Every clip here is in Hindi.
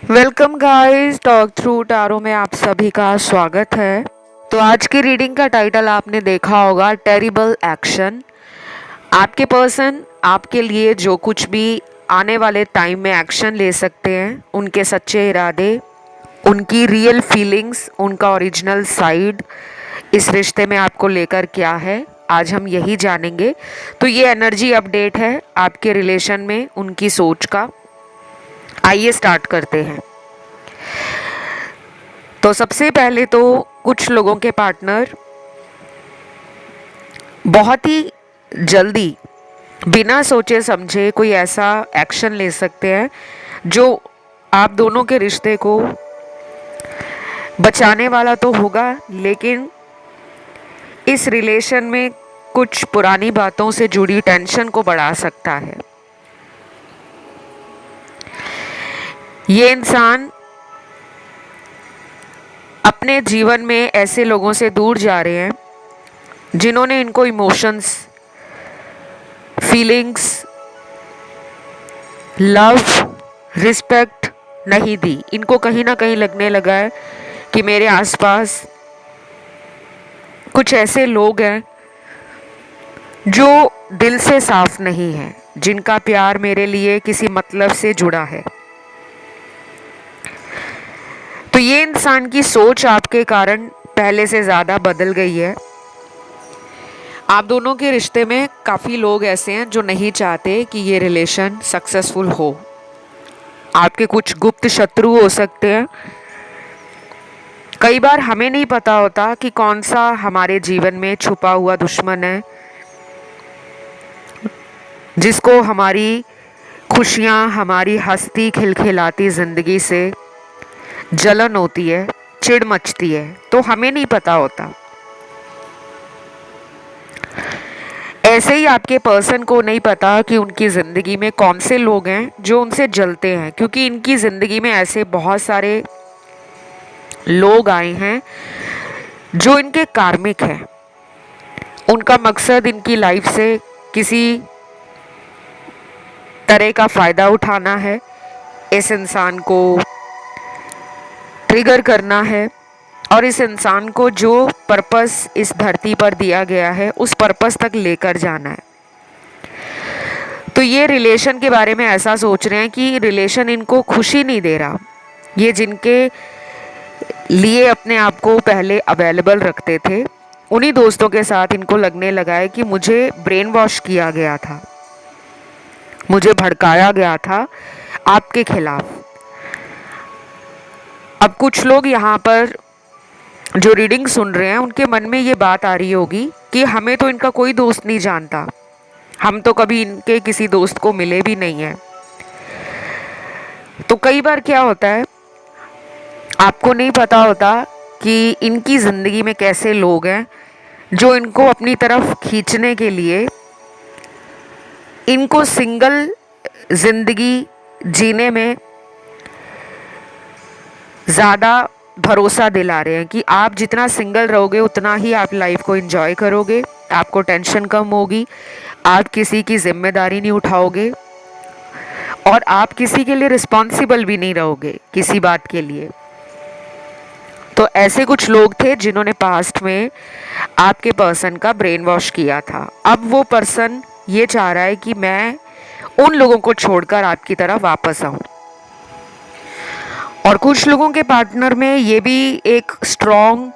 Welcome guys, talk through tarot में आप सभी का स्वागत है। तो आज की रीडिंग का टाइटल आपने देखा होगा, टेरिबल एक्शन। आपके पर्सन आपके लिए जो कुछ भी आने वाले टाइम में एक्शन ले सकते हैं, उनके सच्चे इरादे, उनकी रियल फीलिंग्स, उनका ओरिजिनल साइड इस रिश्ते में आपको लेकर क्या है, आज हम यही जानेंगे। तो ये एनर्जी अपडेट है आपके रिलेशन में उनकी सोच का। आइए स्टार्ट करते हैं। तो सबसे पहले तो कुछ लोगों के पार्टनर बहुत ही जल्दी बिना सोचे समझे कोई ऐसा एक्शन ले सकते हैं जो आप दोनों के रिश्ते को बचाने वाला तो होगा, लेकिन इस रिलेशन में कुछ पुरानी बातों से जुड़ी टेंशन को बढ़ा सकता है। ये इंसान अपने जीवन में ऐसे लोगों से दूर जा रहे हैं जिन्होंने इनको इमोशंस, फीलिंग्स, लव, रिस्पेक्ट नहीं दी। इनको कहीं ना कहीं लगने लगा है कि मेरे आसपास कुछ ऐसे लोग हैं जो दिल से साफ नहीं हैं, जिनका प्यार मेरे लिए किसी मतलब से जुड़ा है। तो ये इंसान की सोच आपके कारण पहले से ज़्यादा बदल गई है। आप दोनों के रिश्ते में काफ़ी लोग ऐसे हैं जो नहीं चाहते कि ये रिलेशन सक्सेसफुल हो। आपके कुछ गुप्त शत्रु हो सकते हैं। कई बार हमें नहीं पता होता कि कौन सा हमारे जीवन में छुपा हुआ दुश्मन है, जिसको हमारी खुशियाँ, हमारी हंसती खिलखिलाती ज़िंदगी से जलन होती है, चिढ़ मचती है, तो हमें नहीं पता होता। ऐसे ही आपके पर्सन को नहीं पता कि उनकी ज़िंदगी में कौन से लोग हैं जो उनसे जलते हैं, क्योंकि इनकी ज़िंदगी में ऐसे बहुत सारे लोग आए हैं जो इनके कार्मिक हैं। उनका मकसद इनकी लाइफ से किसी तरह का फ़ायदा उठाना है, इस इंसान को ट्रिगर करना है और इस इंसान को जो पर्पस इस धरती पर दिया गया है उस पर्पस तक लेकर जाना है। तो ये रिलेशन के बारे में ऐसा सोच रहे हैं कि रिलेशन इनको खुशी नहीं दे रहा। ये जिनके लिए अपने आप को पहले अवेलेबल रखते थे, उन्हीं दोस्तों के साथ इनको लगने लगा है कि मुझे ब्रेन वॉश किया गया था, मुझे भड़काया गया था आपके खिलाफ। अब कुछ लोग यहाँ पर जो रीडिंग सुन रहे हैं उनके मन में ये बात आ रही होगी कि हमें तो इनका कोई दोस्त नहीं जानता, हम तो कभी इनके किसी दोस्त को मिले भी नहीं हैं। तो कई बार क्या होता है, आपको नहीं पता होता कि इनकी ज़िंदगी में कैसे लोग हैं जो इनको अपनी तरफ खींचने के लिए इनको सिंगल ज़िंदगी जीने में ज़्यादा भरोसा दिला रहे हैं कि आप जितना सिंगल रहोगे उतना ही आप लाइफ को एंजॉय करोगे, आपको टेंशन कम होगी, आप किसी की जिम्मेदारी नहीं उठाओगे और आप किसी के लिए रिस्पॉन्सिबल भी नहीं रहोगे किसी बात के लिए। तो ऐसे कुछ लोग थे जिन्होंने पास्ट में आपके पर्सन का ब्रेन वॉश किया था। अब वो पर्सन ये चाह रहा है कि मैं उन लोगों को छोड़कर आपकी तरफ वापस आऊं। और कुछ लोगों के पार्टनर में ये भी एक स्ट्रॉन्ग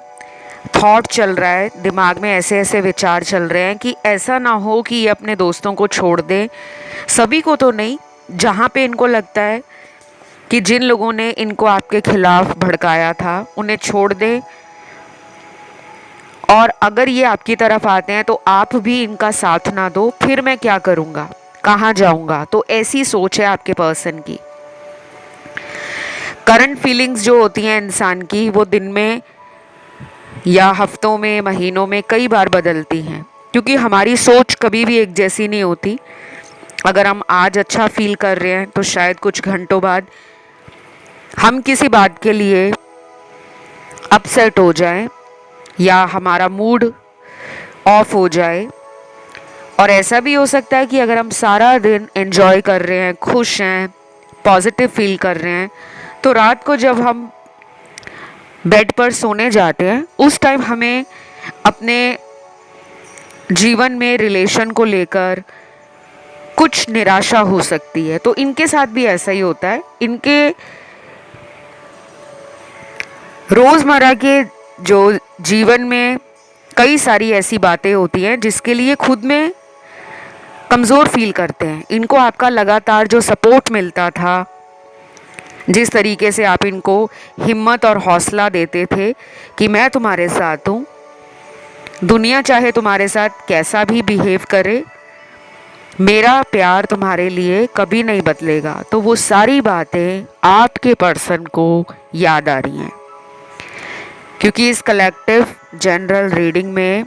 थॉट चल रहा है, दिमाग में ऐसे ऐसे विचार चल रहे हैं कि ऐसा ना हो कि ये अपने दोस्तों को छोड़ दें। सभी को तो नहीं, जहाँ पे इनको लगता है कि जिन लोगों ने इनको आपके खिलाफ भड़काया था उन्हें छोड़ दें, और अगर ये आपकी तरफ आते हैं तो आप भी इनका साथ ना दो, फिर मैं क्या करूँगा, कहाँ जाऊँगा। तो ऐसी सोच है आपके पर्सन की। करंट फीलिंग्स जो होती हैं इंसान की, वो दिन में या हफ्तों में, महीनों में कई बार बदलती हैं, क्योंकि हमारी सोच कभी भी एक जैसी नहीं होती। अगर हम आज अच्छा फील कर रहे हैं तो शायद कुछ घंटों बाद हम किसी बात के लिए अपसेट हो जाएं या हमारा मूड ऑफ हो जाए। और ऐसा भी हो सकता है कि अगर हम सारा दिन एंजॉय कर रहे हैं, खुश हैं, पॉजिटिव फील कर रहे हैं, तो रात को जब हम बेड पर सोने जाते हैं उस टाइम हमें अपने जीवन में रिलेशन को लेकर कुछ निराशा हो सकती है। तो इनके साथ भी ऐसा ही होता है। इनके रोज़मर्रा के जो जीवन में कई सारी ऐसी बातें होती हैं जिसके लिए खुद में कमज़ोर फील करते हैं। इनको आपका लगातार जो सपोर्ट मिलता था, जिस तरीके से आप इनको हिम्मत और हौसला देते थे कि मैं तुम्हारे साथ हूँ, दुनिया चाहे तुम्हारे साथ कैसा भी बिहेव करे, मेरा प्यार तुम्हारे लिए कभी नहीं बदलेगा, तो वो सारी बातें आपके पर्सन को याद आ रही हैं। क्योंकि इस कलेक्टिव जनरल रीडिंग में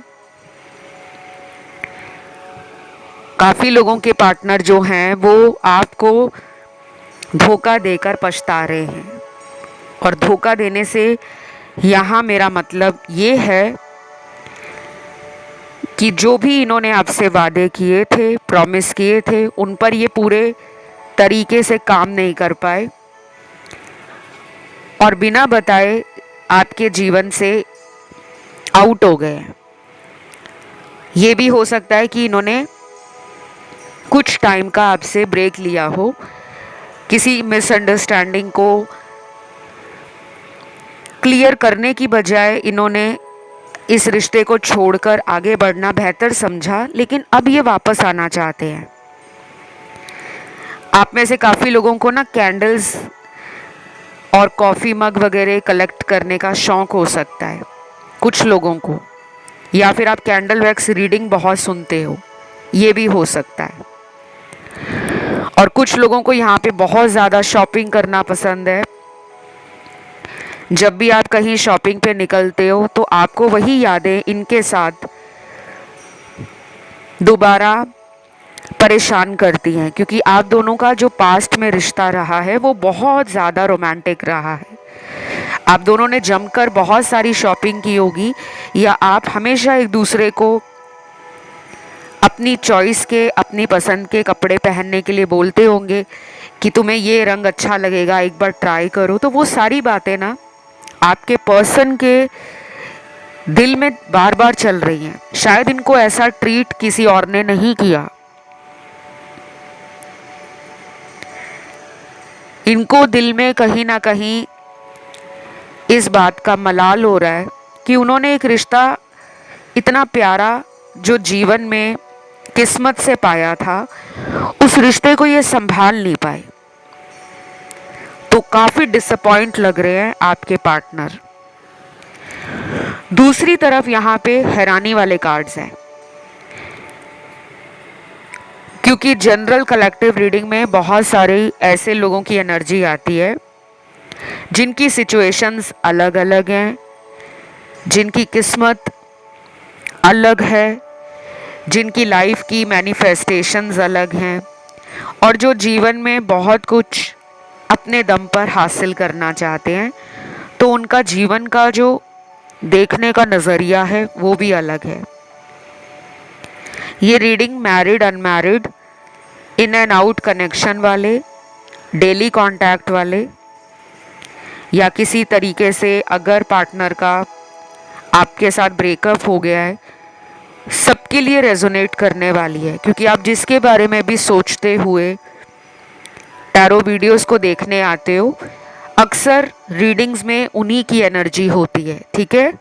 काफ़ी लोगों के पार्टनर जो हैं वो आपको धोखा देकर पछता रहे हैं। और धोखा देने से यहाँ मेरा मतलब ये है कि जो भी इन्होंने आपसे वादे किए थे, प्रॉमिस किए थे, उन पर ये पूरे तरीके से काम नहीं कर पाए और बिना बताए आपके जीवन से आउट हो गए। ये भी हो सकता है कि इन्होंने कुछ टाइम का आपसे ब्रेक लिया हो, किसी मिसअंडरस्टैंडिंग को क्लियर करने की बजाय इन्होंने इस रिश्ते को छोड़कर आगे बढ़ना बेहतर समझा, लेकिन अब ये वापस आना चाहते हैं। आप में से काफ़ी लोगों को ना कैंडल्स और कॉफ़ी मग वगैरह कलेक्ट करने का शौक़ हो सकता है कुछ लोगों को, या फिर आप कैंडल वैक्स रीडिंग बहुत सुनते हो, ये भी हो सकता है। और कुछ लोगों को यहाँ पे बहुत ज़्यादा शॉपिंग करना पसंद है। जब भी आप कहीं शॉपिंग पे निकलते हो तो आपको वही यादें इनके साथ दोबारा परेशान करती हैं, क्योंकि आप दोनों का जो पास्ट में रिश्ता रहा है वो बहुत ज़्यादा रोमांटिक रहा है। आप दोनों ने जमकर बहुत सारी शॉपिंग की होगी, या आप हमेशा एक दूसरे को अपनी चॉइस के, अपनी पसंद के कपड़े पहनने के लिए बोलते होंगे कि तुम्हें ये रंग अच्छा लगेगा, एक बार ट्राई करो। तो वो सारी बातें ना आपके पर्सन के दिल में बार बार चल रही हैं। शायद इनको ऐसा ट्रीट किसी और ने नहीं किया। इनको दिल में कहीं ना कहीं इस बात का मलाल हो रहा है कि उन्होंने एक रिश्ता इतना प्यारा जो जीवन में किस्मत से पाया था, उस रिश्ते को ये संभाल नहीं पाए। तो काफ़ी डिसअपॉइंट लग रहे हैं आपके पार्टनर। दूसरी तरफ यहाँ पे हैरानी वाले कार्ड्स हैं, क्योंकि जनरल कलेक्टिव रीडिंग में बहुत सारे ऐसे लोगों की एनर्जी आती है जिनकी सिचुएशंस अलग अलग हैं, जिनकी किस्मत अलग है, जिनकी लाइफ की मैनिफेस्टेशंस अलग हैं, और जो जीवन में बहुत कुछ अपने दम पर हासिल करना चाहते हैं। तो उनका जीवन का जो देखने का नज़रिया है वो भी अलग है। ये reading married, unmarried, in and out connection वाले, डेली कांटेक्ट वाले, या किसी तरीके से अगर पार्टनर का आपके साथ ब्रेकअप हो गया है, सबके लिए रेजोनेट करने वाली है। क्योंकि आप जिसके बारे में भी सोचते हुए टैरो वीडियोस को देखने आते हो, अक्सर रीडिंग्स में उन्हीं की एनर्जी होती है। ठीक है,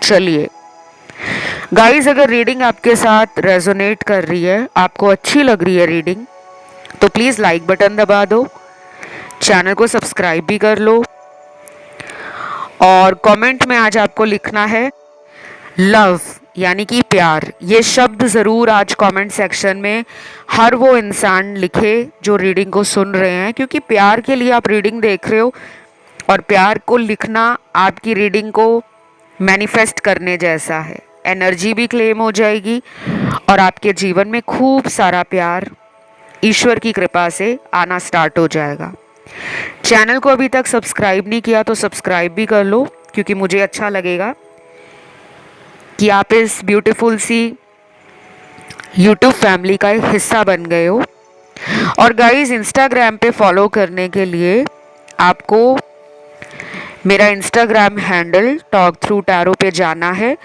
चलिए गाइस, अगर रीडिंग आपके साथ रेजोनेट कर रही है, आपको अच्छी लग रही है रीडिंग, तो प्लीज़ लाइक बटन दबा दो, चैनल को सब्सक्राइब भी कर लो, और कमेंट में आज आपको लिखना है लव, यानी कि प्यार। ये शब्द ज़रूर आज कमेंट सेक्शन में हर वो इंसान लिखे जो रीडिंग को सुन रहे हैं, क्योंकि प्यार के लिए आप रीडिंग देख रहे हो, और प्यार को लिखना आपकी रीडिंग को मैनिफेस्ट करने जैसा है। एनर्जी भी क्लेम हो जाएगी और आपके जीवन में खूब सारा प्यार ईश्वर की कृपा से आना स्टार्ट हो जाएगा। चैनल को अभी तक सब्सक्राइब नहीं किया तो सब्सक्राइब भी कर लो, क्योंकि मुझे अच्छा लगेगा कि आप इस ब्यूटीफुल सी यूट्यूब फैमिली का एक हिस्सा बन गए हो। और गाइस, इंस्टाग्राम पे फॉलो करने के लिए आपको मेरा Instagram handle talk through tarot पे जाना है,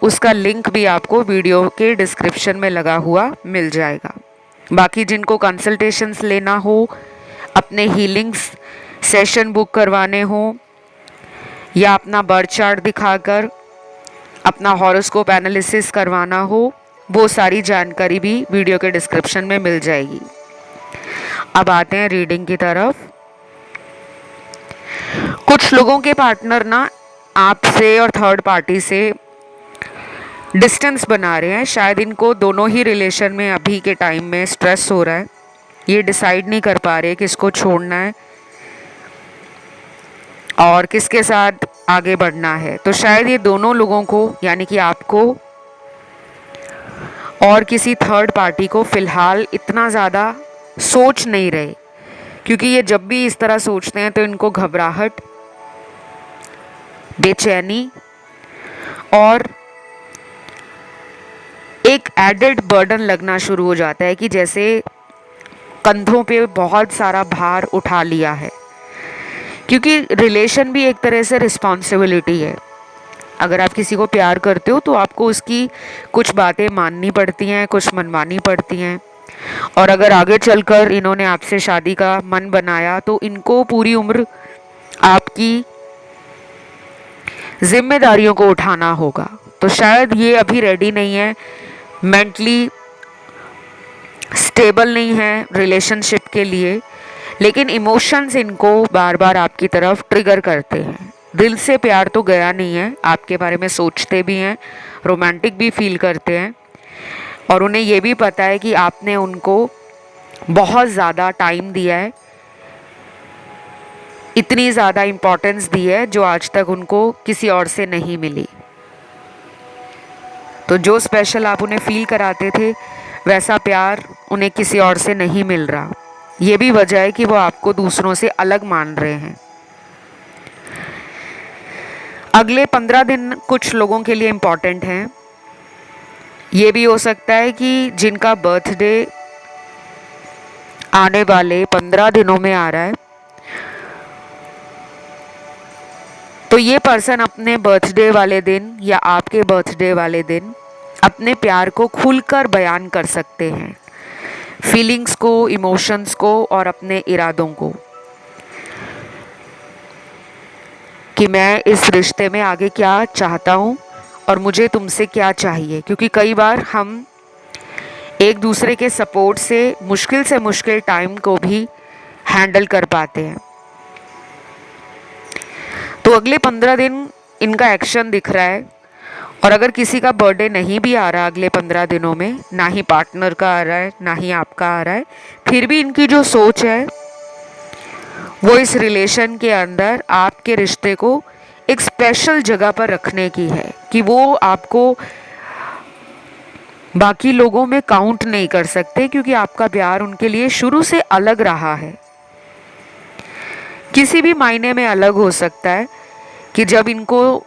उसका लिंक भी आपको वीडियो के डिस्क्रिप्शन में लगा हुआ मिल जाएगा। बाकी जिनको कंसल्टेशंस लेना हो, अपने हीलिंग्स सेशन बुक करवाने हो या अपना बर्थ चार्ट दिखाकर अपना हॉरोस्कोप एनालिसिस करवाना हो, वो सारी जानकारी भी वीडियो के डिस्क्रिप्शन में मिल जाएगी। अब आते हैं रीडिंग की तरफ। कुछ लोगों के पार्टनर ना आपसे और थर्ड पार्टी से डिस्टेंस बना रहे हैं। शायद इनको दोनों ही रिलेशन में अभी के टाइम में स्ट्रेस हो रहा है, ये डिसाइड नहीं कर पा रहे किसको छोड़ना है और किसके साथ आगे बढ़ना है। तो शायद ये दोनों लोगों को, यानी कि आपको और किसी थर्ड पार्टी को फ़िलहाल इतना ज़्यादा सोच नहीं रहे, क्योंकि ये जब भी इस तरह सोचते हैं तो इनको घबराहट, बेचैनी और एक एडेड बर्डन लगना शुरू हो जाता है कि जैसे कंधों पे बहुत सारा भार उठा लिया है। क्योंकि रिलेशन भी एक तरह से रिस्पॉन्सिबिलिटी है। अगर आप किसी को प्यार करते हो तो आपको उसकी कुछ बातें माननी पड़ती हैं, कुछ मनवानी पड़ती हैं। और अगर आगे चलकर इन्होंने आपसे शादी का मन बनाया तो इनको पूरी उम्र आपकी जिम्मेदारियों को उठाना होगा। तो शायद ये अभी रेडी नहीं है, मेंटली स्टेबल नहीं है रिलेशनशिप के लिए, लेकिन इमोशंस इनको बार बार आपकी तरफ ट्रिगर करते हैं। दिल से प्यार तो गया नहीं है, आपके बारे में सोचते भी हैं, रोमांटिक भी फील करते हैं और उन्हें ये भी पता है कि आपने उनको बहुत ज़्यादा टाइम दिया है, इतनी ज़्यादा इम्पोर्टेंस दी है जो आज तक उनको किसी और से नहीं मिली। तो जो स्पेशल आप उन्हें फील कराते थे वैसा प्यार उन्हें किसी और से नहीं मिल रहा। ये भी वजह है कि वो आपको दूसरों से अलग मान रहे हैं। अगले 15 दिन कुछ लोगों के लिए इम्पॉर्टेंट हैं। ये भी हो सकता है कि जिनका बर्थडे आने वाले 15 दिनों में आ रहा है, तो ये पर्सन अपने बर्थडे वाले दिन या आपके बर्थडे वाले दिन अपने प्यार को खुलकर बयान कर सकते हैं, फीलिंग्स को, इमोशंस को और अपने इरादों को, कि मैं इस रिश्ते में आगे क्या चाहता हूँ और मुझे तुमसे क्या चाहिए। क्योंकि कई बार हम एक दूसरे के सपोर्ट से मुश्किल टाइम को भी हैंडल कर पाते हैं। तो अगले 15 दिन इनका एक्शन दिख रहा है। और अगर किसी का बर्थडे नहीं भी आ रहा अगले 15 दिनों में, ना ही पार्टनर का आ रहा है ना ही आपका आ रहा है, फिर भी इनकी जो सोच है वो इस रिलेशन के अंदर आपके रिश्ते को एक स्पेशल जगह पर रखने की है, कि वो आपको बाकी लोगों में काउंट नहीं कर सकते, क्योंकि आपका प्यार उनके लिए शुरू से अलग रहा है। किसी भी मायने में अलग हो सकता है कि जब इनको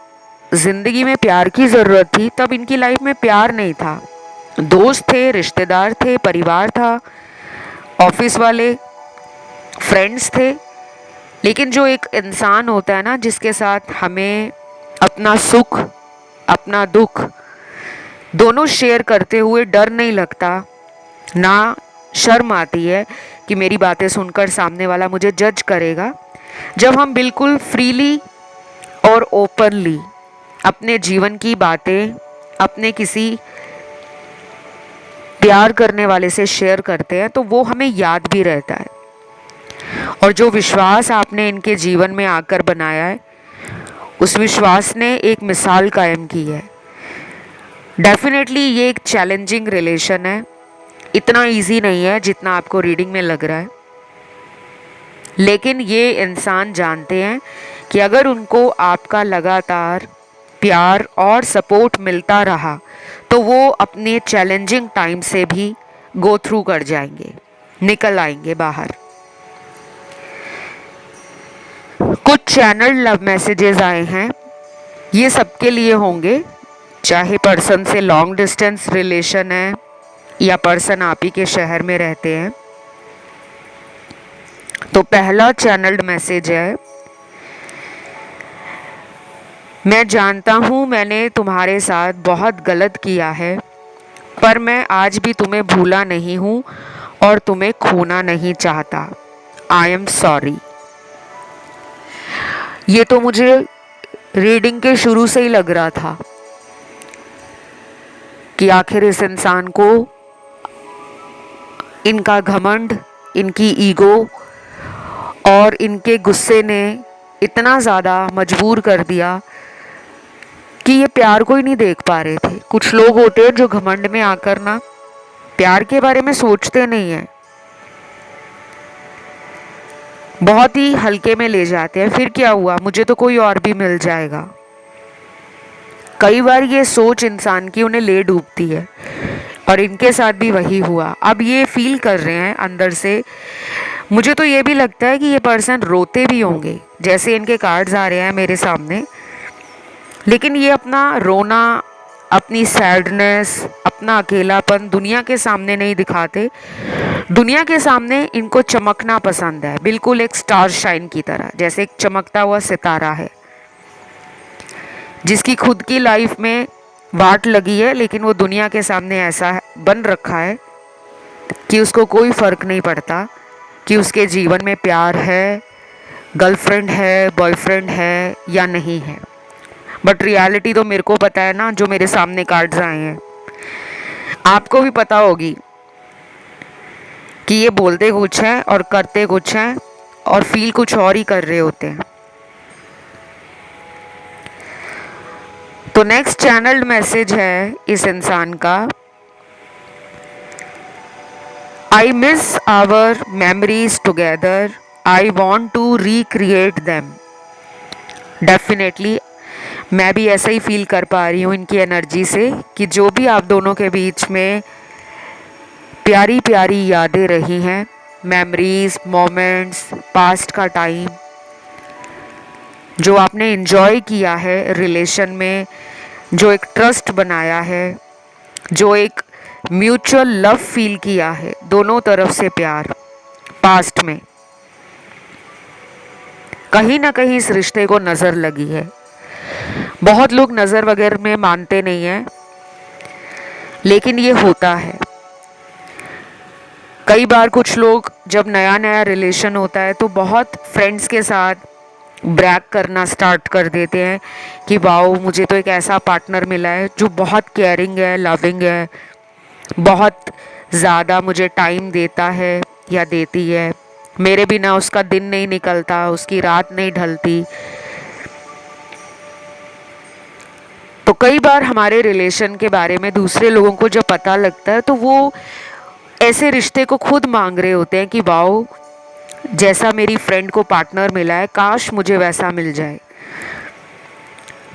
जिंदगी में प्यार की ज़रूरत थी तब इनकी लाइफ में प्यार नहीं था। दोस्त थे, रिश्तेदार थे, परिवार था, ऑफिस वाले, फ्रेंड्स थे। लेकिन जो एक इंसान होता है ना, जिसके साथ हमें अपना सुख अपना दुख दोनों शेयर करते हुए डर नहीं लगता, ना शर्म आती है कि मेरी बातें सुनकर सामने वाला मुझे जज करेगा, जब हम बिल्कुल फ्रीली और ओपनली अपने जीवन की बातें अपने किसी प्यार करने वाले से शेयर करते हैं, तो वो हमें याद भी रहता है। और जो विश्वास आपने इनके जीवन में आकर बनाया है, उस विश्वास ने एक मिसाल कायम की है। डेफिनेटली ये एक चैलेंजिंग रिलेशन है, इतना इजी नहीं है जितना आपको रीडिंग में लग रहा है। लेकिन ये इंसान जानते हैं कि अगर उनको आपका लगातार प्यार और सपोर्ट मिलता रहा तो वो अपने चैलेंजिंग टाइम से भी गो थ्रू कर जाएंगे, निकल आएंगे बाहर। कुछ चैनल लव मैसेजेस आए हैं, ये सबके लिए होंगे, चाहे पर्सन से लॉन्ग डिस्टेंस रिलेशन है या पर्सन आप ही के शहर में रहते हैं। तो पहला चैनल्ड मैसेज है, मैं जानता हूँ मैंने तुम्हारे साथ बहुत गलत किया है, पर मैं आज भी तुम्हें भूला नहीं हूँ और तुम्हें खोना नहीं चाहता। I am sorry. ये तो मुझे रीडिंग के शुरू से ही लग रहा था कि आखिर इस इंसान को इनका घमंड, इनकी ईगो और इनके गुस्से ने इतना ज़्यादा मजबूर कर दिया कि ये प्यार को ही नहीं देख पा रहे थे। कुछ लोग होते हैं जो घमंड में आकर ना प्यार के बारे में सोचते नहीं हैं, बहुत ही हल्के में ले जाते हैं। फिर क्या हुआ, मुझे तो कोई और भी मिल जाएगा। कई बार ये सोच इंसान की उन्हें ले डूबती है और इनके साथ भी वही हुआ। अब ये फील कर रहे हैं अंदर से। मुझे तो ये भी लगता है कि ये पर्सन रोते भी होंगे, जैसे इनके कार्ड्स आ रहे हैं मेरे सामने, लेकिन ये अपना रोना, अपनी सैडनेस, अपना अकेलापन दुनिया के सामने नहीं दिखाते। दुनिया के सामने इनको चमकना पसंद है, बिल्कुल एक स्टार शाइन की तरह, जैसे एक चमकता हुआ सितारा है जिसकी खुद की लाइफ में वाट लगी है, लेकिन वो दुनिया के सामने ऐसा बन रखा है कि उसको कोई फर्क नहीं पड़ता कि उसके जीवन में प्यार है, गर्लफ्रेंड है, बॉयफ्रेंड है या नहीं है। बट रियलिटी तो मेरे को पता है ना, जो मेरे सामने कार्ड्स आए हैं। आपको भी पता होगी कि ये बोलते कुछ हैं और करते कुछ हैं और फील कुछ और ही कर रहे होते हैं। तो नेक्स्ट चैनल्ड मैसेज है इस इंसान का, I miss our memories together, I want to recreate them. Definitely मैं भी ऐसा ही फील कर पा रही हूँ इनकी एनर्जी से कि जो भी आप दोनों के बीच में प्यारी प्यारी यादें रही हैं, मेमोरीज, मोमेंट्स, पास्ट का टाइम जो आपने एंजॉय किया है रिलेशन में, जो एक ट्रस्ट बनाया है, जो एक म्यूचुअल लव फील किया है, दोनों तरफ से प्यार पास्ट में, कहीं ना कहीं इस रिश्ते को नज़र लगी है। बहुत लोग नज़र वगैरह में मानते नहीं हैं, लेकिन ये होता है। कई बार कुछ लोग जब नया नया रिलेशन होता है तो बहुत फ्रेंड्स के साथ ब्रैग करना स्टार्ट कर देते हैं कि वाओ, मुझे तो एक ऐसा पार्टनर मिला है जो बहुत केयरिंग है, लविंग है, बहुत ज़्यादा मुझे टाइम देता है या देती है, मेरे बिना उसका दिन नहीं निकलता, उसकी रात नहीं ढलती। तो कई बार हमारे रिलेशन के बारे में दूसरे लोगों को जब पता लगता है तो वो ऐसे रिश्ते को खुद मांग रहे होते हैं कि वाओ, जैसा मेरी फ्रेंड को पार्टनर मिला है, काश मुझे वैसा मिल जाए।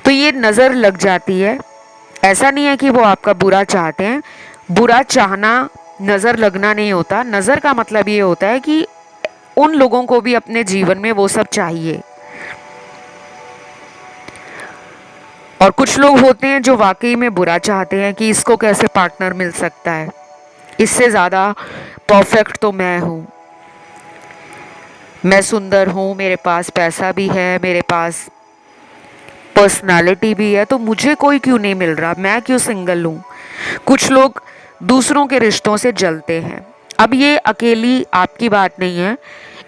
तो ये नज़र लग जाती है। ऐसा नहीं है कि वो आपका बुरा चाहते हैं, बुरा चाहना नज़र लगना नहीं होता। नज़र का मतलब ये होता है कि उन लोगों को भी अपने जीवन में वो सब चाहिए। और कुछ लोग होते हैं जो वाकई में बुरा चाहते हैं कि इसको कैसे पार्टनर मिल सकता है, इससे ज़्यादा परफेक्ट तो मैं हूँ, मैं सुंदर हूँ, मेरे पास पैसा भी है, मेरे पास पर्सनालिटी भी है, तो मुझे कोई क्यों नहीं मिल रहा, मैं क्यों सिंगल हूँ। कुछ लोग दूसरों के रिश्तों से जलते हैं। अब ये अकेली आपकी बात नहीं है,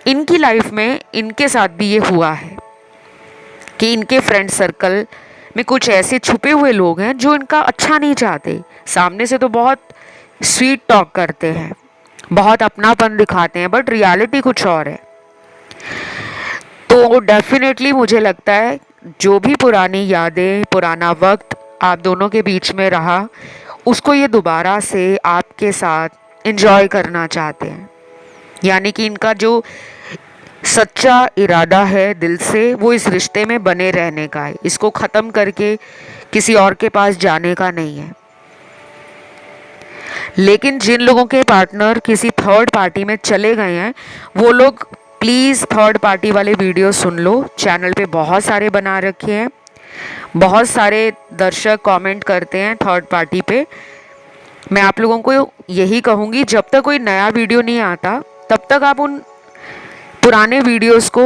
इनकी लाइफ में इनके साथ भी ये हुआ है कि इनके फ्रेंड सर्कल में कुछ ऐसे छुपे हुए लोग हैं जो इनका अच्छा नहीं चाहते। सामने से तो बहुत स्वीट टॉक करते हैं, बहुत अपनापन दिखाते हैं, बट रियलिटी कुछ और है। तो डेफिनेटली मुझे लगता है जो भी पुरानी यादें, पुराना वक्त आप दोनों के बीच में रहा, उसको ये दोबारा से आपके साथ एंजॉय करना चाहते हैं। यानी कि इनका जो सच्चा इरादा है दिल से, वो इस रिश्ते में बने रहने का है, इसको ख़त्म करके किसी और के पास जाने का नहीं है। लेकिन जिन लोगों के पार्टनर किसी थर्ड पार्टी में चले गए हैं, वो लोग प्लीज़ थर्ड पार्टी वाले वीडियो सुन लो। चैनल पे बहुत सारे बना रखे हैं, बहुत सारे दर्शक कमेंट करते हैं थर्ड पार्टी पे। मैं आप लोगों को यही कहूँगी, जब तक कोई नया वीडियो नहीं आता तब तक आप उन पुराने वीडियोस को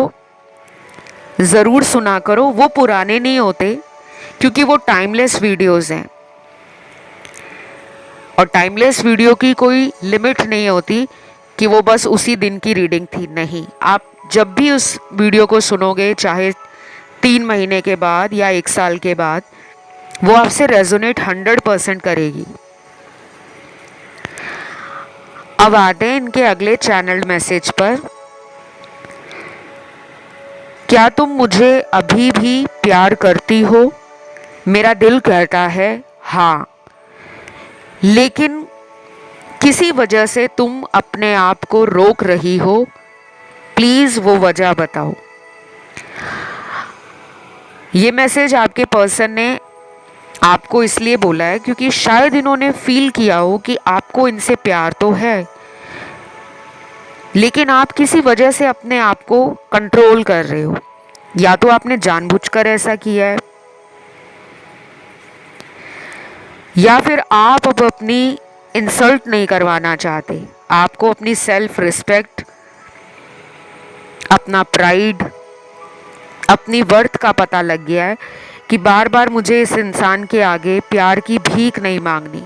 ज़रूर सुना करो। वो पुराने नहीं होते क्योंकि वो टाइमलेस वीडियोस हैं, और टाइमलेस वीडियो की कोई लिमिट नहीं होती कि वो बस उसी दिन की रीडिंग थी। नहीं, आप जब भी उस वीडियो को सुनोगे, चाहे 3 महीने के बाद या 1 साल के बाद, वो आपसे रेजोनेट 100% करेगी। अब आते हैं इनके अगले चैनल्ड मैसेज पर। क्या तुम मुझे अभी भी प्यार करती हो? मेरा दिल कहता है हाँ, लेकिन किसी वजह से तुम अपने आप को रोक रही हो। प्लीज वो वजह बताओ। ये मैसेज आपके पर्सन ने आपको इसलिए बोला है क्योंकि शायद इन्होंने फील किया हो कि आपको इनसे प्यार तो है, लेकिन आप किसी वजह से अपने आप को कंट्रोल कर रहे हो। या तो आपने जानबूझकर ऐसा किया है, या फिर आप अब अपनी इंसल्ट नहीं करवाना चाहते। आपको अपनी सेल्फ रिस्पेक्ट, अपना प्राइड, अपनी वर्थ का पता लग गया है कि बार बार मुझे इस इंसान के आगे प्यार की भीख नहीं मांगनी।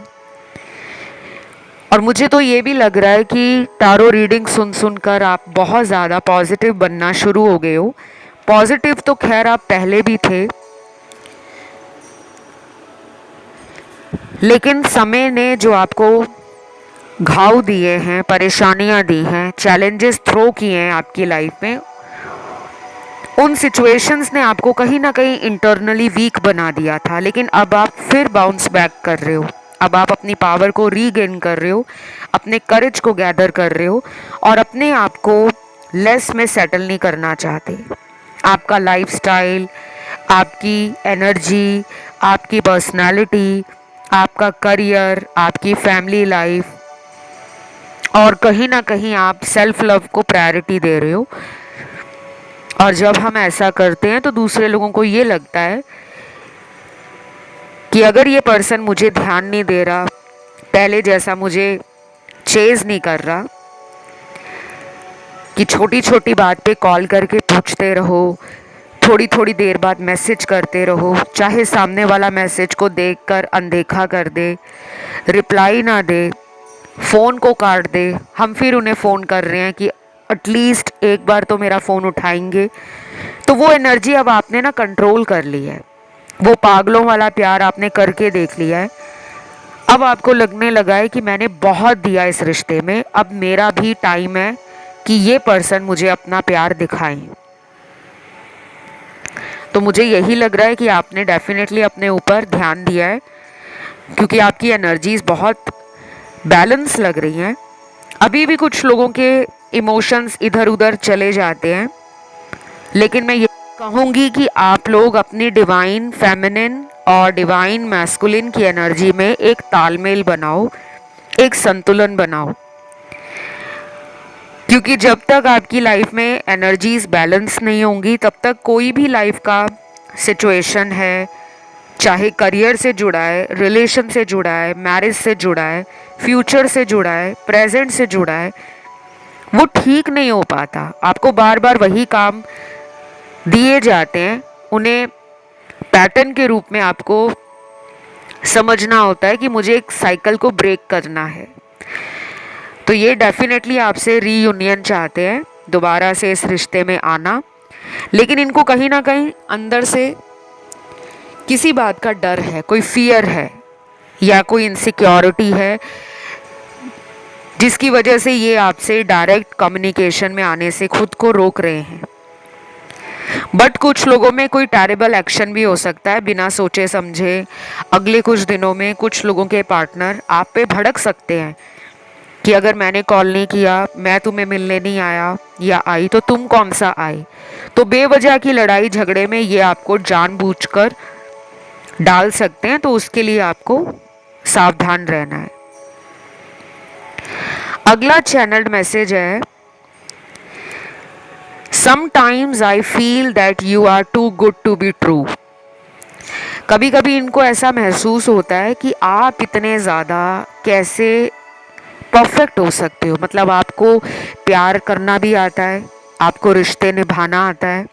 और मुझे तो ये भी लग रहा है कि टारो रीडिंग सुन सुनकर आप बहुत ज़्यादा पॉजिटिव बनना शुरू हो गए हो। पॉजिटिव तो खैर आप पहले भी थे, लेकिन समय ने जो आपको घाव दिए हैं, परेशानियां दी हैं, चैलेंजेस थ्रो किए हैं आपकी लाइफ में, उन सिचुएशंस ने आपको कहीं ना कहीं इंटरनली वीक बना दिया था। लेकिन अब आप फिर बाउंस बैक कर रहे हो। अब आप अपनी पावर को रीगेन कर रहे हो, अपने करेज को गैदर कर रहे हो, और अपने आप को लेस में सेटल नहीं करना चाहते। आपका लाइफस्टाइल, आपकी एनर्जी, आपकी पर्सनालिटी, आपका करियर, आपकी फैमिली लाइफ, और कहीं ना कहीं आप सेल्फ लव को प्रायोरिटी दे रहे हो। और जब हम ऐसा करते हैं तो दूसरे लोगों को ये लगता है कि अगर ये पर्सन मुझे ध्यान नहीं दे रहा, पहले जैसा मुझे चेज नहीं कर रहा, कि छोटी छोटी बात पे कॉल करके पूछते रहो, थोड़ी थोड़ी देर बाद मैसेज करते रहो, चाहे सामने वाला मैसेज को देखकर अनदेखा कर दे, रिप्लाई ना दे, फ़ोन को काट दे, हम फिर उन्हें फ़ोन कर रहे हैं कि एटलीस्ट एक बार तो मेरा फ़ोन उठाएंगे। तो वो एनर्जी अब आपने ना कंट्रोल कर ली है। वो पागलों वाला प्यार आपने करके देख लिया है। अब आपको लगने लगा है कि मैंने बहुत दिया इस रिश्ते में, अब मेरा भी टाइम है कि ये पर्सन मुझे अपना प्यार दिखाएं। तो मुझे यही लग रहा है कि आपने डेफिनेटली अपने ऊपर ध्यान दिया है, क्योंकि आपकी एनर्जीज बहुत बैलेंस लग रही हैं। अभी भी कुछ लोगों के इमोशंस इधर उधर चले जाते हैं, लेकिन मैं ये कहूँगी कि आप लोग अपनी डिवाइन फेमिनिन और डिवाइन मैस्कुलिन की एनर्जी में एक तालमेल बनाओ, एक संतुलन बनाओ। क्योंकि जब तक आपकी लाइफ में एनर्जीज बैलेंस नहीं होंगी, तब तक कोई भी लाइफ का सिचुएशन है, चाहे करियर से जुड़ा है, रिलेशन से जुड़ा है, मैरिज से जुड़ा है, फ्यूचर से जुड़ा है, प्रेजेंट से जुड़ा है, वो ठीक नहीं हो पाता। आपको बार बार वही काम दिए जाते हैं, उन्हें पैटर्न के रूप में आपको समझना होता है कि मुझे एक साइकिल को ब्रेक करना है। तो ये डेफिनेटली आपसे रीयूनियन चाहते हैं, दोबारा से इस रिश्ते में आना, लेकिन इनको कहीं ना कहीं अंदर से किसी बात का डर है, कोई फियर है या कोई इनसिक्योरिटी है, जिसकी वजह से ये आपसे डायरेक्ट कम्युनिकेशन में आने से खुद को रोक रहे हैं। बट कुछ लोगों में कोई टेरेबल एक्शन भी हो सकता है, बिना सोचे समझे। अगले कुछ दिनों में कुछ लोगों के पार्टनर आप पे भड़क सकते हैं कि अगर मैंने कॉल नहीं किया, मैं तुम्हें मिलने नहीं आया या आई, तो तुम कौन सा आए। तो बेवजह की लड़ाई झगड़े में ये आपको जानबूझकर डाल सकते हैं, तो उसके लिए आपको सावधान रहना है। अगला चैनल्ड मैसेज है, sometimes I feel that you are too good to be true. कभी कभी इनको ऐसा महसूस होता है कि आप इतने ज़्यादा कैसे परफेक्ट हो सकते हो। मतलब आपको प्यार करना भी आता है, आपको रिश्ते निभाना आता है,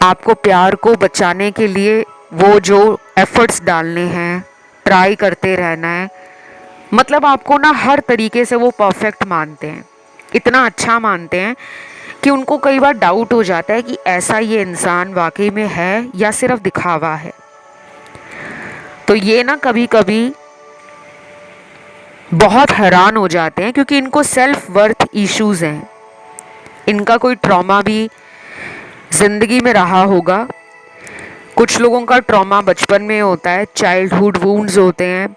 आपको प्यार को बचाने के लिए वो जो एफर्ट्स डालने हैं, ट्राई करते रहना है। मतलब आपको ना हर तरीके से वो परफेक्ट मानते हैं, इतना अच्छा मानते हैं कि उनको कई बार डाउट हो जाता है कि ऐसा ये इंसान वाकई में है या सिर्फ दिखावा है। तो ये ना कभी कभी बहुत हैरान हो जाते हैं क्योंकि इनको सेल्फ वर्थ इश्यूज हैं, इनका कोई ट्रॉमा भी ज़िंदगी में रहा होगा। कुछ लोगों का ट्रॉमा बचपन में होता है, चाइल्डहुड वुंड्स होते हैं।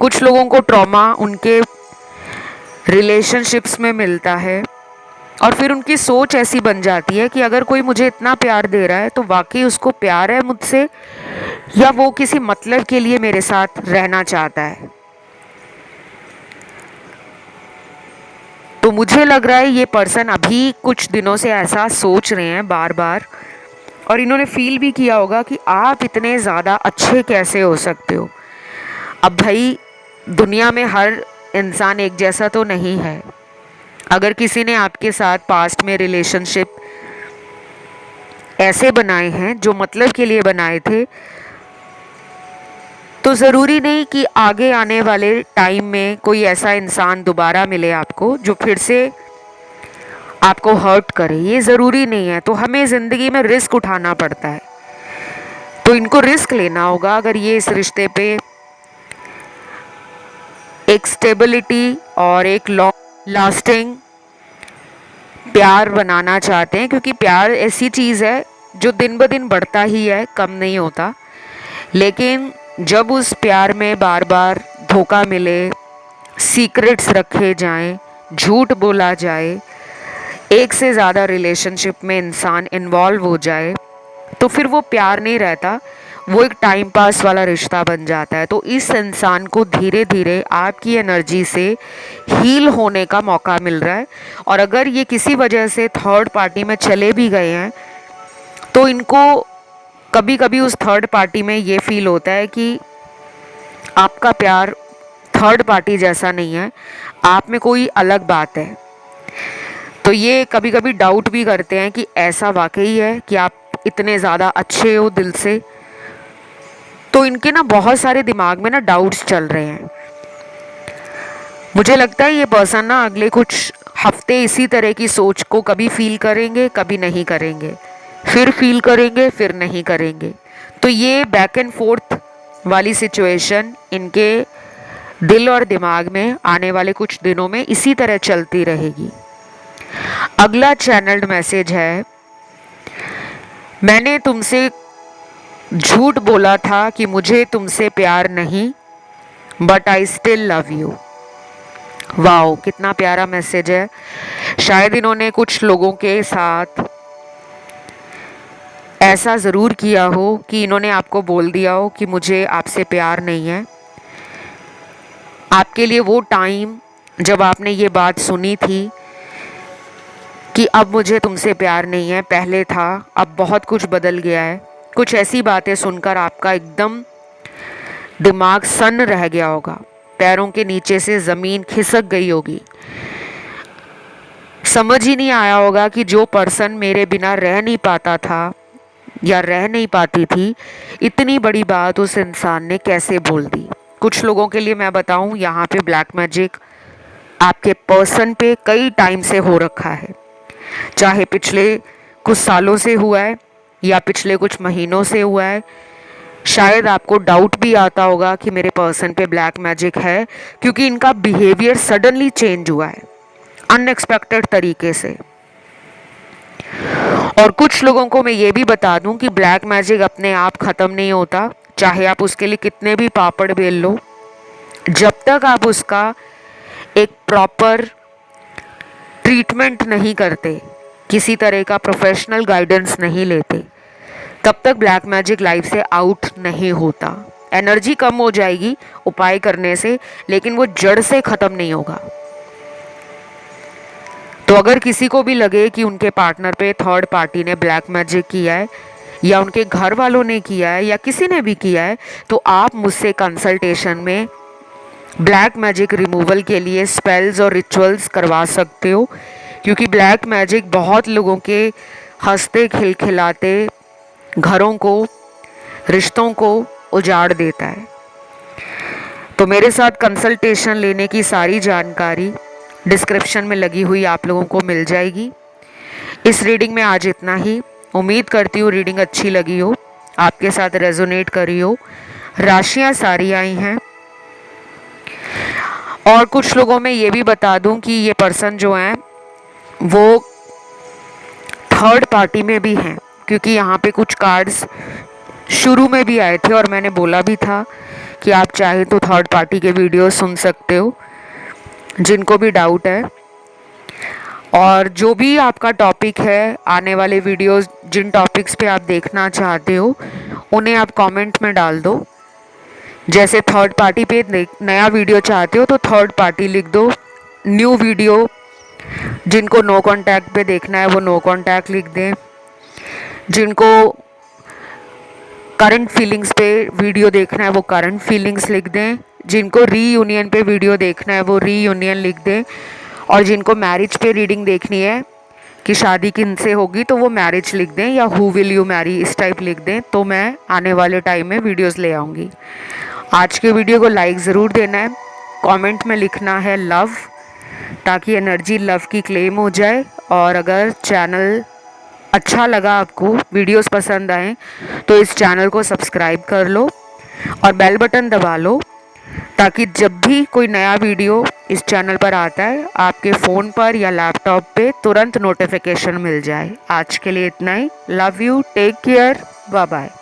कुछ लोगों को ट्रॉमा उनके रिलेशनशिप्स में मिलता है और फिर उनकी सोच ऐसी बन जाती है कि अगर कोई मुझे इतना प्यार दे रहा है तो वाकई उसको प्यार है मुझसे, या वो किसी मतलब के लिए मेरे साथ रहना चाहता है। तो मुझे लग रहा है ये पर्सन अभी कुछ दिनों से ऐसा सोच रहे हैं बार बार, और इन्होंने फील भी किया होगा कि आप इतने ज़्यादा अच्छे कैसे हो सकते हो। अब भाई दुनिया में हर इंसान एक जैसा तो नहीं है। अगर किसी ने आपके साथ पास्ट में रिलेशनशिप ऐसे बनाए हैं जो मतलब के लिए बनाए थे, तो ज़रूरी नहीं कि आगे आने वाले टाइम में कोई ऐसा इंसान दोबारा मिले आपको जो फिर से आपको हर्ट करे, ये ज़रूरी नहीं है। तो हमें ज़िंदगी में रिस्क उठाना पड़ता है, तो इनको रिस्क लेना होगा अगर ये इस रिश्ते पे एक स्टेबिलिटी और एक लास्टिंग प्यार बनाना चाहते हैं। क्योंकि प्यार ऐसी चीज़ है जो दिन ब दिन बढ़ता ही है, कम नहीं होता। लेकिन जब उस प्यार में बार बार धोखा मिले, सीक्रेट्स रखे जाएं, झूठ बोला जाए, एक से ज़्यादा रिलेशनशिप में इंसान इन्वॉल्व हो जाए, तो फिर वो प्यार नहीं रहता, वो एक टाइम पास वाला रिश्ता बन जाता है। तो इस इंसान को धीरे धीरे आपकी एनर्जी से हील होने का मौका मिल रहा है। और अगर ये किसी वजह से थर्ड पार्टी में चले भी गए हैं तो इनको कभी कभी उस थर्ड पार्टी में ये फील होता है कि आपका प्यार थर्ड पार्टी जैसा नहीं है, आप में कोई अलग बात है। तो ये कभी कभी डाउट भी करते हैं कि ऐसा वाकई है कि आप इतने ज़्यादा अच्छे हो दिल से। तो इनके ना बहुत सारे दिमाग में ना डाउट्स चल रहे हैं। मुझे लगता है ये पर्सन ना अगले कुछ हफ्ते इसी तरह की सोच को कभी फील करेंगे, कभी नहीं करेंगे, फिर फील करेंगे, फिर नहीं करेंगे। तो ये बैक एंड फोर्थ वाली सिचुएशन इनके दिल और दिमाग में आने वाले कुछ दिनों में इसी तरह चलती रहेगी। अगला चैनल्ड मैसेज है, मैंने तुमसे झूठ बोला था कि मुझे तुमसे प्यार नहीं, but I still love you. Wow, कितना प्यारा मैसेज है। शायद इन्होंने कुछ लोगों के साथ ऐसा ज़रूर किया हो कि इन्होंने आपको बोल दिया हो कि मुझे आपसे प्यार नहीं है। आपके लिए वो टाइम जब आपने ये बात सुनी थी कि अब मुझे तुमसे प्यार नहीं है, पहले था, अब बहुत कुछ बदल गया है, कुछ ऐसी बातें सुनकर आपका एकदम दिमाग सन्न रह गया होगा, पैरों के नीचे से ज़मीन खिसक गई होगी। समझ ही नहीं आया होगा कि जो पर्सन मेरे बिना रह नहीं पाता था या रह नहीं पाती थी, इतनी बड़ी बात उस इंसान ने कैसे बोल दी। कुछ लोगों के लिए मैं बताऊं, यहाँ पे ब्लैक मैजिक आपके पर्सन पे कई टाइम से हो रखा है, चाहे पिछले कुछ सालों से हुआ है या पिछले कुछ महीनों से हुआ है। शायद आपको डाउट भी आता होगा कि मेरे पर्सन पे ब्लैक मैजिक है, क्योंकि इनका बिहेवियर सडनली चेंज हुआ है अनएक्सपेक्टेड तरीके से। और कुछ लोगों को मैं ये भी बता दूं कि ब्लैक मैजिक अपने आप ख़त्म नहीं होता, चाहे आप उसके लिए कितने भी पापड़ बेल लो, जब तक आप उसका एक प्रॉपर ट्रीटमेंट नहीं करते, किसी तरह का प्रोफेशनल गाइडेंस नहीं लेते, तब तक ब्लैक मैजिक लाइफ से आउट नहीं होता। एनर्जी कम हो जाएगी उपाय करने से, लेकिन वो जड़ से ख़त्म नहीं होगा। तो अगर किसी को भी लगे कि उनके पार्टनर पे थर्ड पार्टी ने ब्लैक मैजिक किया है या उनके घर वालों ने किया है या किसी ने भी किया है, तो आप मुझसे कंसल्टेशन में ब्लैक मैजिक रिमूवल के लिए स्पेल्स और रिचुअल्स करवा सकते हो। क्योंकि ब्लैक मैजिक बहुत लोगों के हंसते खिलखिलाते घरों को, रिश्तों को उजाड़ देता है। तो मेरे साथ कंसल्टेशन लेने की सारी जानकारी डिस्क्रिप्शन में लगी हुई आप लोगों को मिल जाएगी। इस रीडिंग में आज इतना ही। उम्मीद करती हूँ रीडिंग अच्छी लगी हो, आपके साथ रेजोनेट करी हो। राशियां सारी आई हैं। और कुछ लोगों में ये भी बता दूं कि ये पर्सन जो हैं वो थर्ड पार्टी में भी हैं, क्योंकि यहाँ पे कुछ कार्ड्स शुरू में भी आए थे और मैंने बोला भी था कि आप चाहे तो थर्ड पार्टी के वीडियो सुन सकते हो, जिनको भी डाउट है। और जो भी आपका टॉपिक है, आने वाले वीडियोस जिन टॉपिक्स पे आप देखना चाहते हो उन्हें आप कमेंट में डाल दो। जैसे थर्ड पार्टी पे नया वीडियो चाहते हो तो थर्ड पार्टी लिख दो, न्यू वीडियो जिनको नो कांटेक्ट पे देखना है वो नो कांटेक्ट लिख दें, जिनको करंट फीलिंग्स पे वीडियो देखना है वो करंट फीलिंग्स लिख दें, जिनको रीयूनियन पे वीडियो देखना है वो रीयूनियन लिख दें, और जिनको मैरिज पे रीडिंग देखनी है कि शादी किनसे होगी तो वो मैरिज लिख दें, या हु विल यू मैरी इस टाइप लिख दें। तो मैं आने वाले टाइम में वीडियोस ले आऊँगी। आज के वीडियो को लाइक ज़रूर देना है, कमेंट में लिखना है लव, ताकि एनर्जी लव की क्लेम हो जाए। और अगर चैनल अच्छा लगा, आपको वीडियोस पसंद आए, तो इस चैनल को सब्सक्राइब कर लो और बेल बटन दबा लो, ताकि जब भी कोई नया वीडियो इस चैनल पर आता है आपके फ़ोन पर या लैपटॉप पे तुरंत नोटिफिकेशन मिल जाए। आज के लिए इतना ही। Love you, take care, bye bye.